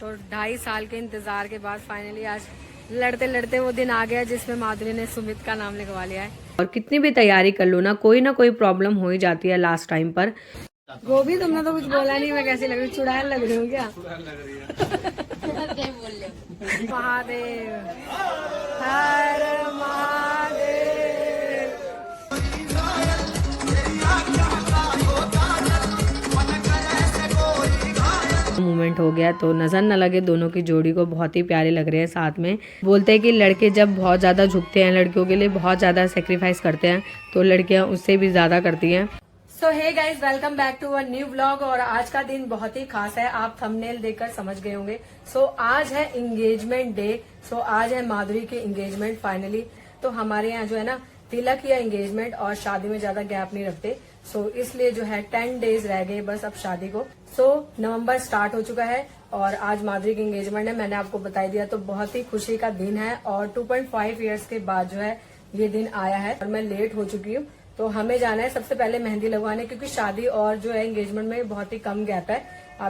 तो 2.5 साल के इंतजार के बाद फाइनली आज लड़ते लड़ते वो दिन आ गया जिसमें माधुरी ने सुमित का नाम लिखवा लिया है। और कितनी भी तैयारी कर लो ना कोई प्रॉब्लम हो ही जाती है लास्ट टाइम पर। गोभी तुमने तो कुछ बोला नहीं, मैं कैसी लग रही हूँ? चुड़ैल लग रही हूँ क्या? महादेव हर महादेव। मूवमेंट हो गया तो नजर न लगे दोनों की जोड़ी को, बहुत ही प्यारे लग रहे हैं साथ में। बोलते हैं कि लड़के जब बहुत ज्यादा झुकते हैं, लड़कियों के लिए बहुत ज्यादा सेक्रीफाइस करते हैं, तो लड़कियां उससे भी ज्यादा करती हैं। So hey guys, welcome back to a new vlog. और आज का दिन बहुत ही खास है, आप थंबनेल देखकर समझ गए होंगे। सो आज है एंगेजमेंट डे। सो आज है माधुरी की एंगेजमेंट फाइनली। तो हमारे यहाँ जो है ना, तिलक या एंगेजमेंट और शादी में ज्यादा गैप नहीं रखते। सो इसलिए जो है 10 डेज रह गए बस अब शादी को। सो नवंबर स्टार्ट हो चुका है और आज माधुरी की एंगेजमेंट है, मैंने आपको बता दिया। तो बहुत ही खुशी का दिन है और 2.5 ईयर्स के बाद जो है ये दिन आया है और मैं लेट हो चुकी हूँ। तो हमें जाना है सबसे पहले मेहंदी लगवाने, क्योंकि शादी और जो है एंगेजमेंट में बहुत ही कम गैप है,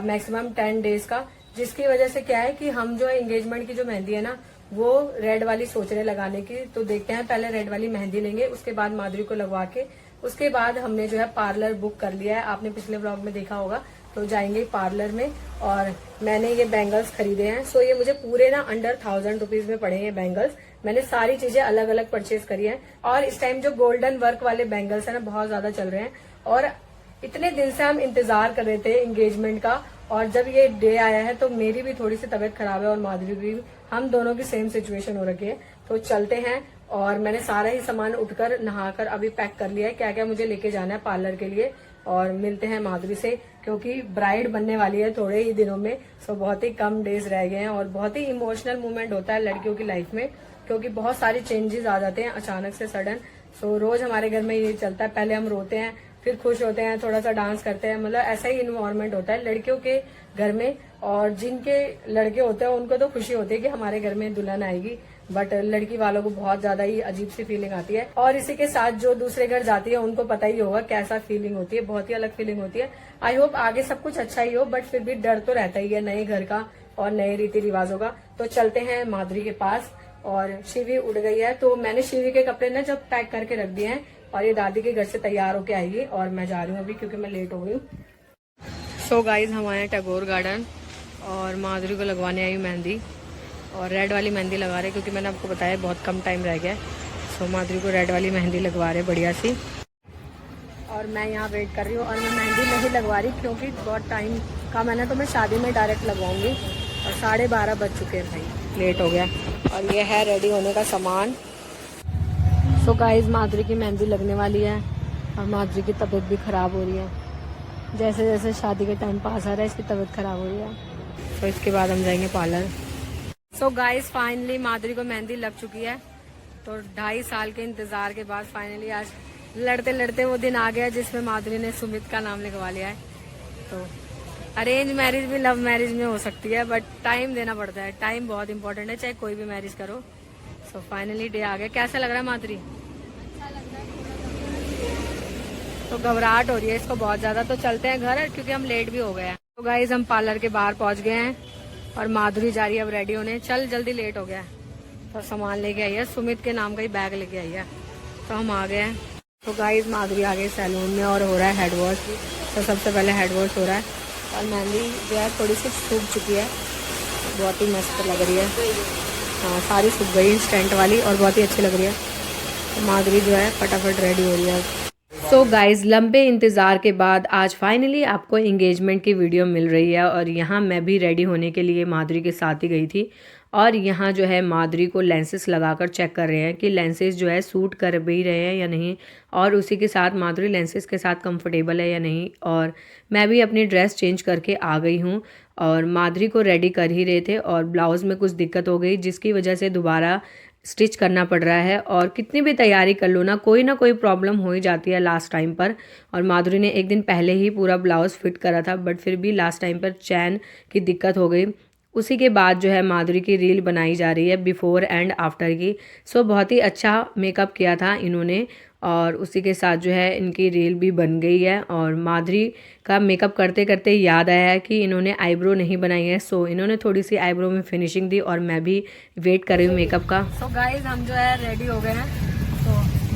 मैक्सिमम 10 डेज का। जिसकी वजह से क्या है कि हम जो है एंगेजमेंट की जो मेहंदी है ना, वो रेड वाली सोच रहे लगाने की। तो देखते हैं, पहले रेड वाली मेहंदी लेंगे, उसके बाद माधुरी को लगवा के उसके बाद हमने जो है पार्लर बुक कर लिया है। आपने पिछले व्लॉग में देखा होगा। तो जाएंगे पार्लर में और मैंने ये बैंगल्स खरीदे हैं। सो ये मुझे पूरे ना अंडर 1000 रुपीज में पड़े हैं बैंगल्स। मैंने सारी चीजें अलग अलग परचेज करी है और इस टाइम जो गोल्डन वर्क वाले बैंगल्स है ना, बहुत ज्यादा चल रहे हैं। और इतने दिन से हम इंतजार कर रहे थे एंगेजमेंट का, और जब ये डे आया है तो मेरी भी थोड़ी सी तबीयत खराब है और माधुरी की भी, हम दोनों की सेम सिचुएशन हो रखी है। तो चलते हैं और मैंने सारा ही सामान उठकर नहाकर अभी पैक कर लिया है, क्या क्या मुझे लेके जाना है पार्लर के लिए। और मिलते हैं माधुरी से, क्योंकि ब्राइड बनने वाली है थोड़े ही दिनों में। सो बहुत ही कम डेज रह गए हैं और बहुत ही इमोशनल मोमेंट होता है लड़कियों की लाइफ में, क्योंकि बहुत सारे चेंजेस आ जाते हैं अचानक से सडन। सो रोज हमारे घर में ये चलता है, पहले हम रोते हैं, फिर खुश होते हैं, थोड़ा सा डांस करते हैं, मतलब ऐसा ही इन्वायरमेंट होता है लड़कियों के घर में। और जिनके लड़के होते हैं उनको तो खुशी होती है कि हमारे घर में दुल्हन आएगी, बट लड़की वालों को बहुत ज्यादा ही अजीब सी फीलिंग आती है। और इसी के साथ जो दूसरे घर जाती है उनको पता ही होगा कैसा फीलिंग होती है, बहुत ही अलग फीलिंग होती है। आई होप आगे सब कुछ अच्छा ही हो, बट फिर भी डर तो रहता ही है नए घर का और नए रीति रिवाजों का। तो चलते हैं माधुरी के पास। और शिवी उड़ गई है, तो मैंने शिवी के कपड़े ना जब पैक करके रख दिए हैं और ये दादी के घर से तैयार होके आएगी और मैं जा रही हूँ अभी, क्योंकि मैं लेट हो गई हूँ। सो गाइज, हम आए टैगोर गार्डन और माधुरी को लगवाने आई मेहंदी, और रेड वाली मेहंदी लगा रहे क्योंकि मैंने आपको बताया बहुत कम टाइम रह गया है। सो माधुरी को रेड वाली मेहंदी लगवा रहे बढ़िया सी, और मैं यहाँ वेट कर रही हूँ। और मैं मेहंदी नहीं लगवा रही क्योंकि बहुत टाइम का मैंने, तो मैं शादी में डायरेक्ट लगवाऊंगी। और 12:30 बज चुके हैं भाई, लेट हो गया। और ये है रेडी होने का सामान। सो गाइज, माधुरी की मेहंदी लगने वाली है और माधुरी की तबीयत भी खराब हो रही है। जैसे जैसे शादी के टाइम पास आ रहा है इसकी तबीयत खराब हो रही है। तो इसके बाद हम जाएंगे पार्लर। सो गाइज, फाइनली माधुरी को मेहंदी लग चुकी है। तो 2.5 साल के इंतजार के बाद फाइनली आज लड़ते लड़ते वो दिन आ गया जिसमें माधुरी ने सुमित का नाम लिखवा लिया है। तो अरेंज मैरिज भी लव मैरिज में हो सकती है, बट टाइम देना पड़ता है। टाइम बहुत इंपॉर्टेंट है, चाहे कोई भी मैरिज करो। सो फाइनली डे आ गया। कैसा लग रहा है माधुरी? तो घबराहट हो रही है इसको बहुत ज्यादा। तो चलते हैं घर क्योंकि हम लेट भी हो गए हैं। तो गाइज, हम पार्लर के बाहर पहुंच गए हैं और माधुरी जा रही है अब रेडी होने। चल जल्दी, लेट हो गया है। तो सामान लेके आई है, सुमित के नाम का ही बैग लेके आई है। तो हम आ गए हैं। तो गाइज, माधुरी आ गई सैलून में और हो रहा है हेड वॉश। तो सबसे पहले हेड वॉश हो रहा है और मेहंदी जो है थोड़ी सी सूख चुकी है, बहुत ही मस्त लग रही है। हाँ, सारी सूख गई स्टेंट वाली और बहुत ही अच्छी लग रही है। तो माधुरी जो है फटाफट रेडी हो रही है। सो गाइज, लंबे इंतज़ार के बाद आज फाइनली आपको एंगेजमेंट की वीडियो मिल रही है। और यहाँ मैं भी रेडी होने के लिए माधुरी के साथ ही गई थी। और यहाँ जो है माधुरी को लेंसेस लगाकर चेक कर रहे हैं कि लेंसेस जो है सूट कर भी रहे हैं या नहीं, और उसी के साथ माधुरी लेंसेस के साथ कंफर्टेबल है या नहीं। और मैं भी अपनी ड्रेस चेंज करके आ गई हूँ और माधुरी को रेडी कर ही रहे थे और ब्लाउज़ में कुछ दिक्कत हो गई जिसकी वजह से दोबारा स्टिच करना पड़ रहा है। और कितनी भी तैयारी कर लो ना कोई प्रॉब्लम हो ही जाती है लास्ट टाइम पर। और माधुरी ने एक दिन पहले ही पूरा ब्लाउज़ फिट करा था, बट फिर भी लास्ट टाइम पर चैन की दिक्कत हो गई उसी के बाद जो है माधुरी की रील बनाई जा रही है बिफ़ोर एंड आफ्टर की। सो बहुत ही अच्छा मेकअप किया था इन्होंने और उसी के साथ जो है इनकी रील भी बन गई है। और माधुरी का मेकअप करते करते याद आया है कि इन्होंने आईब्रो नहीं बनाई है, सो इन्होंने थोड़ी सी आईब्रो में फिनिशिंग दी और मैं भी वेट कर रही हूँ मेकअप का। सो गाइज हम जो है रेडी हो गए हैं। तो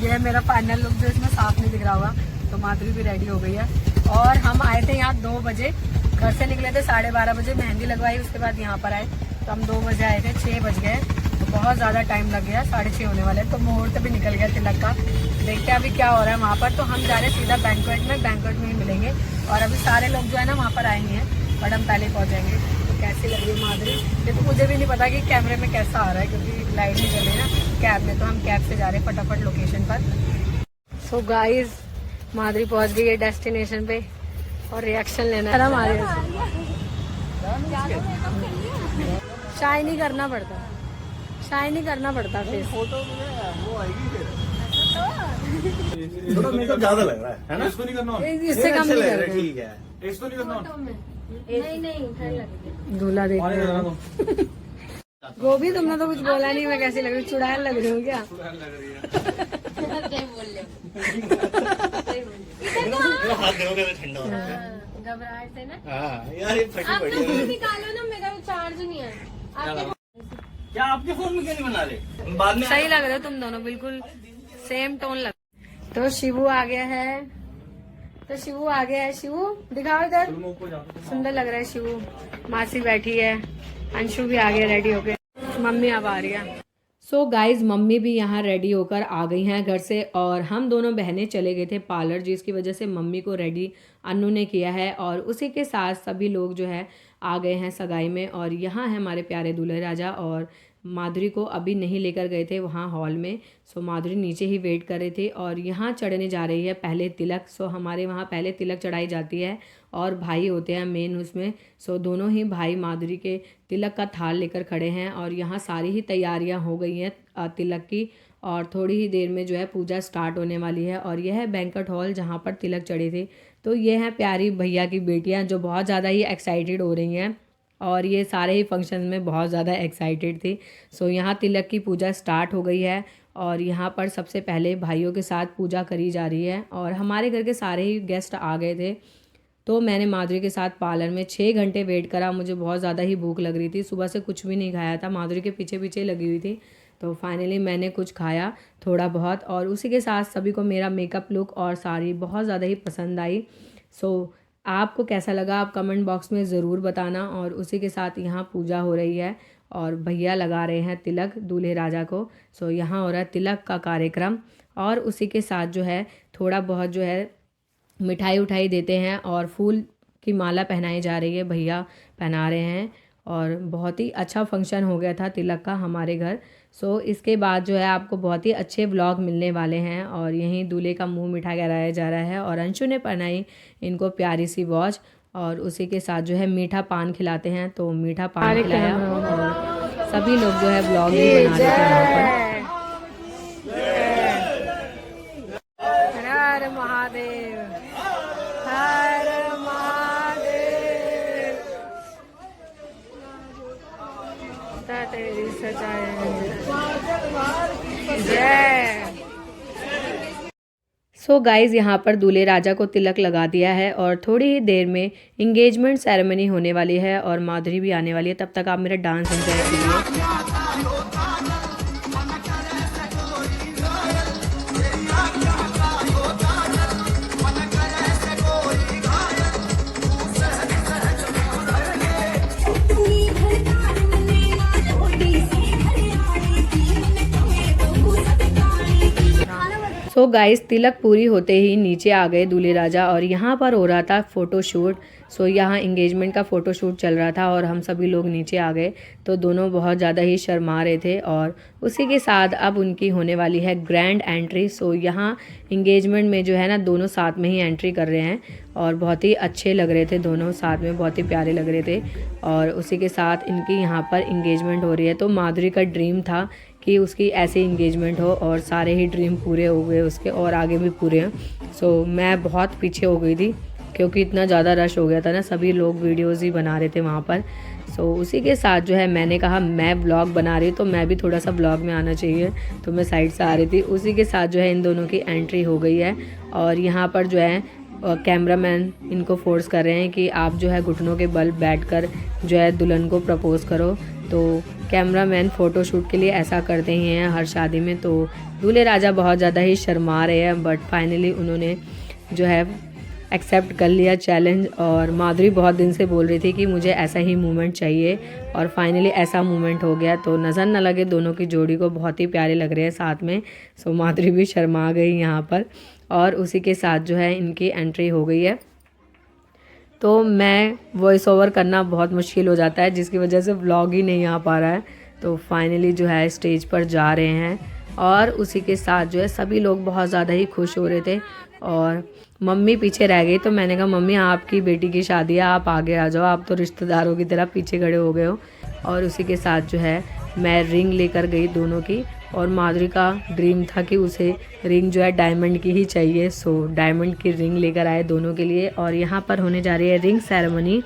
ये है मेरा फाइनल लुक जो इसमें साफ नहीं दिख रहा होगा। तो माधुरी भी रेडी हो गई है और हम आए थे यहाँ 2 बजे, घर से निकले थे 12:30 बजे, मेहंदी लगवाई, उसके बाद यहाँ पर आए तो हम 2 बजे आए थे, 6 बज गए तो बहुत ज़्यादा टाइम लग गया, 6:30 होने वाले। तो मुहूर्त भी निकल गया तिलक का। देखते हैं अभी क्या हो रहा है वहाँ पर। तो हम जा रहे हैं सीधा बैंक्वेट में ही मिलेंगे और अभी सारे लोग जो है ना वहाँ पर आए नहीं हैं बट हम पहले पहुँच जाएंगे। तो कैसी लग रही है माधुरी? देखो मुझे भी नहीं पता कि कैमरे में कैसा आ रहा है क्योंकि लाइट नहीं चल रही ना कैब में, तो हम कैब से जा रहे हैं फटाफट लोकेशन पर। सो गाइज माधुरी पहुँच गई है डेस्टिनेशन पे और रिएक्शन लेना है हमारे। शाइनी करना पड़ता, शाइनी करना पड़ता फेस। फोटो में वो आएगी फिर। थोड़ा मेकअप ज्यादा लग रहा है ना? इसको नहीं करना, इससे कम नहीं कर रहे। ठीक है, इसको नहीं करना। नहीं दूल्हा देख रहे हो। गोभी तुमने तो कुछ बोला नहीं, मैं कैसी लग रही हूँ? चुड़ैल लग रही हूँ क्या? हाथ दोगे तो ठंडा हो जाता है। घबराहट से ना। हाँ यार ये फटी पड़ी है। निकालो ना, मेरा चार्ज नहीं है। क्या आपके फोन में क्यों नहीं बना रहे? बाद में सही लग रहे हो तुम दोनों, बिल्कुल सेम टोन लग। तो शिवू आ गया है, तो शिवू आ गया है। शिवू दिखाओ इधर, सुंदर लग रहा है शिवू। मासी बैठी है, अंशु भी आ गया रेडी होके, मम्मी अब आ रही है। सो गाइज मम्मी भी यहाँ रेडी होकर आ गई हैं घर से और हम दोनों बहनें चले गए थे पार्लर, जिसकी वजह से मम्मी को रेडी अन्नू ने किया है और उसी के साथ सभी लोग जो है आ गए हैं सगाई में। और यहाँ है हमारे प्यारे दूल्हे राजा और माधुरी को अभी नहीं लेकर गए थे वहाँ हॉल में। सो माधुरी नीचे ही वेट कर रही थी और यहाँ चढ़ने जा रही है पहले तिलक। सो हमारे वहाँ पहले तिलक चढ़ाई जाती है और भाई होते हैं मेन उसमें। सो दोनों ही भाई माधुरी के तिलक का थाल लेकर खड़े हैं और यहाँ सारी ही तैयारियाँ हो गई हैं तिलक की और थोड़ी ही देर में जो है पूजा स्टार्ट होने वाली है। और यह है बैंक्वेट हॉल जहाँ पर तिलक चढ़े थे। तो ये हैं प्यारी भैया की बेटियाँ जो बहुत ज़्यादा ही एक्साइटेड हो रही हैं और ये सारे ही फंक्शन में बहुत ज़्यादा एक्साइटेड थी। सो यहाँ तिलक की पूजा स्टार्ट हो गई है और यहाँ पर सबसे पहले भाइयों के साथ पूजा करी जा रही है और हमारे घर के सारे ही गेस्ट आ गए थे। तो मैंने माधुरी के साथ पार्लर में 6 घंटे वेट करा, मुझे बहुत ज़्यादा ही भूख लग रही थी, सुबह से कुछ भी नहीं खाया था, माधुरी के पीछे पीछे लगी हुई थी। तो फाइनली मैंने कुछ खाया थोड़ा बहुत और उसी के साथ सभी को मेरा मेकअप लुक और साड़ी बहुत ज़्यादा ही पसंद आई। सो आपको कैसा लगा आप कमेंट बॉक्स में ज़रूर बताना। और उसी के साथ यहाँ पूजा हो रही है और भैया लगा रहे हैं तिलक दूल्हे राजा को। सो यहाँ हो रहा है तिलक का कार्यक्रम और उसी के साथ जो है थोड़ा बहुत जो है मिठाई उठाई देते हैं और फूल की माला पहनाई जा रही है, भैया पहना रहे हैं। और बहुत ही अच्छा फंक्शन हो गया था तिलक का हमारे घर। सो इसके बाद जो है आपको बहुत ही अच्छे व्लॉग मिलने वाले हैं और यहीं दूल्हे का मुंह मीठा कराया जा रहा है और अंशु ने पहनाई इनको प्यारी सी वॉच और उसी के साथ जो है मीठा पान खिलाते हैं। तो मीठा पान खिलाया और सभी लोग जो है व्लॉग भी बना रहे थे यहाँ पर। हर महादेव, हर महादेव, तेरी सजाए जय। सो गाइज़ यहाँ पर दूल्हे राजा को तिलक लगा दिया है और थोड़ी ही देर में इंगेजमेंट सेरेमनी होने वाली है और माधुरी भी आने वाली है। तब तक आप मेरा डांस एंजॉय कीजिए। सो गाइस तिलक पूरी होते ही नीचे आ गए दूल्हे राजा और यहाँ पर हो रहा था फ़ोटोशूट। सो यहाँ इंगेजमेंट का फ़ोटोशूट चल रहा था और हम सभी लोग नीचे आ गए। तो दोनों बहुत ज़्यादा ही शर्मा रहे थे और उसी के साथ अब उनकी होने वाली है ग्रैंड एंट्री। सो यहाँ इंगेजमेंट में जो है ना दोनों साथ में ही एंट्री कर रहे हैं और बहुत ही अच्छे लग रहे थे, दोनों साथ में बहुत ही प्यारे लग रहे थे। और उसी के साथ इनकी यहाँ पर इंगेजमेंट हो रही है। तो माधुरी का ड्रीम था कि उसकी ऐसे इंगेजमेंट हो और सारे ही ड्रीम पूरे हो गए उसके और आगे भी पूरे हैं। सो मैं बहुत पीछे हो गई थी क्योंकि इतना ज़्यादा रश हो गया था ना, सभी लोग वीडियोज़ ही बना रहे थे वहाँ पर। सो उसी के साथ जो है मैंने कहा मैं व्लॉग बना रही हूँ तो मैं भी थोड़ा सा व्लॉग में आना चाहिए, तो मैं साइड से आ रही थी। उसी के साथ जो है इन दोनों की एंट्री हो गई है और यहाँ पर जो है कैमरामैन इनको फोर्स कर रहे हैं कि आप जो है घुटनों के बल बैठकर जो है दुल्हन को प्रपोज़ करो। तो कैमरामैन फ़ोटो शूट के लिए ऐसा करते ही हैं हर शादी में। तो दूल्हे राजा बहुत ज़्यादा ही शर्मा रहे हैं, बट फाइनली उन्होंने जो है एक्सेप्ट कर लिया चैलेंज। और माधुरी बहुत दिन से बोल रही थी कि मुझे ऐसा ही मोमेंट चाहिए और फाइनली ऐसा मोमेंट हो गया। तो नज़र न लगे दोनों की जोड़ी को, बहुत ही प्यारे लग रहे हैं साथ में। सो माधुरी भी शर्मा गई यहाँ पर और उसी के साथ जो है इनकी एंट्री हो गई है। तो मैं वॉइस ओवर करना बहुत मुश्किल हो जाता है, जिसकी वजह से व्लॉग ही नहीं आ पा रहा है। तो फाइनली जो है स्टेज पर जा रहे हैं और उसी के साथ जो है सभी लोग बहुत ज़्यादा ही खुश हो रहे थे और मम्मी पीछे रह गई। तो मैंने कहा मम्मी आपकी बेटी की शादी है, आप आगे आ जाओ, आप तो रिश्तेदारों की तरह पीछे खड़े हो गए हो। और उसी के साथ जो है मैं रिंग लेकर गई दोनों की, और माधुरी का ड्रीम था कि उसे रिंग जो है डायमंड की ही चाहिए। सो डायमंड की रिंग लेकर आए दोनों के लिए और यहाँ पर होने जा रही है रिंग सेरेमनी।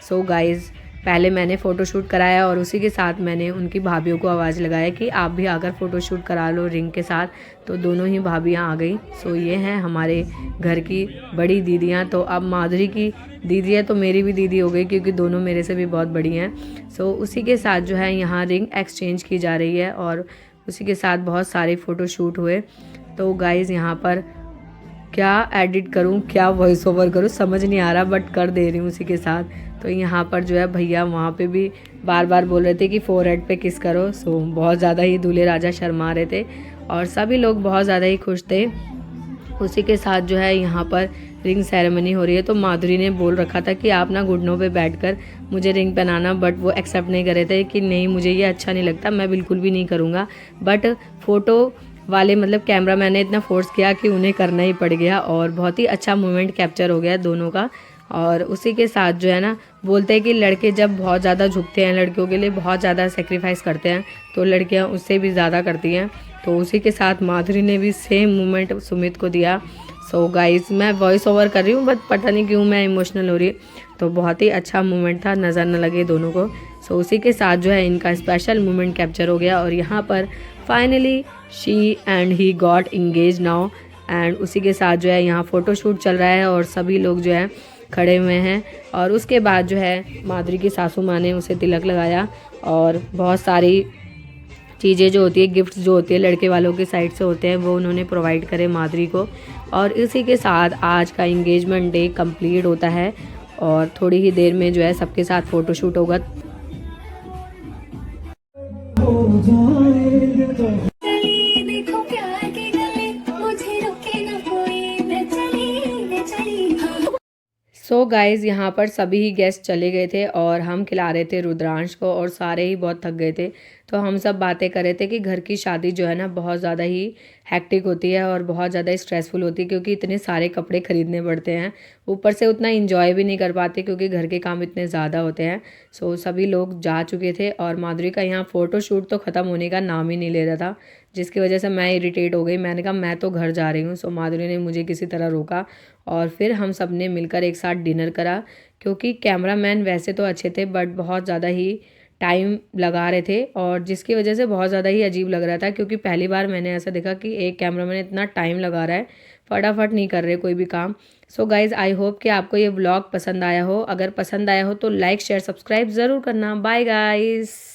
सो गाइज़ पहले मैंने फ़ोटोशूट कराया और उसी के साथ मैंने उनकी भाभीयों को आवाज़ लगाया कि आप भी आकर फ़ोटोशूट करा लो रिंग के साथ। तो दोनों ही भाभियाँ आ गई। सो ये हैं हमारे घर की बड़ी दीदियाँ। तो अब माधुरी की दीदी है तो मेरी भी दीदी हो गई, क्योंकि दोनों मेरे से भी बहुत बड़ी हैं। सो उसी के साथ जो है यहाँ रिंग एक्सचेंज की जा रही है और उसी के साथ बहुत सारे फ़ोटोशूट हुए। तो गाइज़ यहाँ पर क्या एडिट करूँ, क्या वॉइस ओवर करूँ, समझ नहीं आ रहा, बट कर दे रही हूँ उसी के साथ। तो यहाँ पर जो है भैया वहाँ पे भी बार बार बोल रहे थे कि फोरहेड पे किस करो। सो बहुत ज़्यादा ही दूल्हे राजा शर्मा रहे थे और सभी लोग बहुत ज़्यादा ही खुश थे। उसी के साथ जो है यहाँ पर रिंग सेरेमनी हो रही है। तो माधुरी ने बोल रखा था कि आप ना घुटनों पे बैठकर मुझे रिंग पहनाना, बट वो एक्सेप्ट नहीं कर रहे थे कि नहीं मुझे ये अच्छा नहीं लगता, मैं बिल्कुल भी नहीं करूँगा। बट फ़ोटो वाले मतलब कैमरामैन ने इतना फोर्स किया कि उन्हें करना ही पड़ गया और बहुत ही अच्छा मोमेंट कैप्चर हो गया दोनों का। और उसी के साथ जो है ना बोलते हैं कि लड़के जब बहुत ज़्यादा झुकते हैं, लड़कियों के लिए बहुत ज़्यादा सेक्रीफाइस करते हैं, तो लड़कियां उससे भी ज़्यादा करती हैं। तो उसी के साथ माधुरी ने भी सेम मोमेंट सुमित को दिया। सो गाइस मैं वॉइस ओवर कर रही हूँ, बट पता नहीं क्यों मैं इमोशनल हो रही। तो बहुत ही अच्छा मोमेंट था, नज़र न लगे दोनों को। सो उसी के साथ जो है इनका स्पेशल मोमेंट कैप्चर हो गया और यहाँ पर finally she and he got engage now. And उसी के साथ जो है यहाँ फ़ोटोशूट चल रहा है और सभी लोग जो है खड़े हुए हैं। और उसके बाद जो है माधुरी की सासू माँ ने उसे तिलक लगाया और बहुत सारी चीज़ें जो होती है, गिफ्ट्स जो होती है लड़के वालों के साइड से होते हैं, वो उन्होंने प्रोवाइड करे माधुरी को। और इसी के साथ आज का इंगेजमेंट डे कंप्लीट होता है और थोड़ी ही देर में जो है सबके साथ फ़ोटोशूट होगा। सो गाइज़ यहाँ पर सभी ही गेस्ट चले गए थे और हम खिला रहे थे रुद्रांश को और सारे ही बहुत थक गए थे। तो हम सब बातें कर रहे थे कि घर की शादी जो है ना बहुत ज़्यादा ही हैक्टिक होती है और बहुत ज़्यादा स्ट्रेसफुल होती है, क्योंकि इतने सारे कपड़े खरीदने पड़ते हैं, ऊपर से उतना इंजॉय भी नहीं कर पाते क्योंकि घर के काम इतने ज़्यादा होते हैं। सो सभी लोग जा चुके थे और माधुरी का यहाँ फ़ोटोशूट तो ख़त्म होने का नाम ही नहीं ले रहा था, जिसकी वजह से मैं इरिटेट हो गई। मैंने कहा मैं तो घर जा रही हूँ। सो माधुरी ने मुझे किसी तरह रोका और फिर हम सब ने मिलकर एक साथ डिनर करा, क्योंकि कैमरामैन वैसे तो अच्छे थे बट बहुत ज़्यादा ही टाइम लगा रहे थे और जिसकी वजह से बहुत ज़्यादा ही अजीब लग रहा था, क्योंकि पहली बार मैंने ऐसा देखा कि एक कैमरामैन इतना टाइम लगा रहा है, फटाफट नहीं कर रहे कोई भी काम। सो गाइज़ आई होप कि आपको ये व्लॉग पसंद आया हो। अगर पसंद आया हो तो लाइक शेयर सब्सक्राइब ज़रूर करना। Bye guys.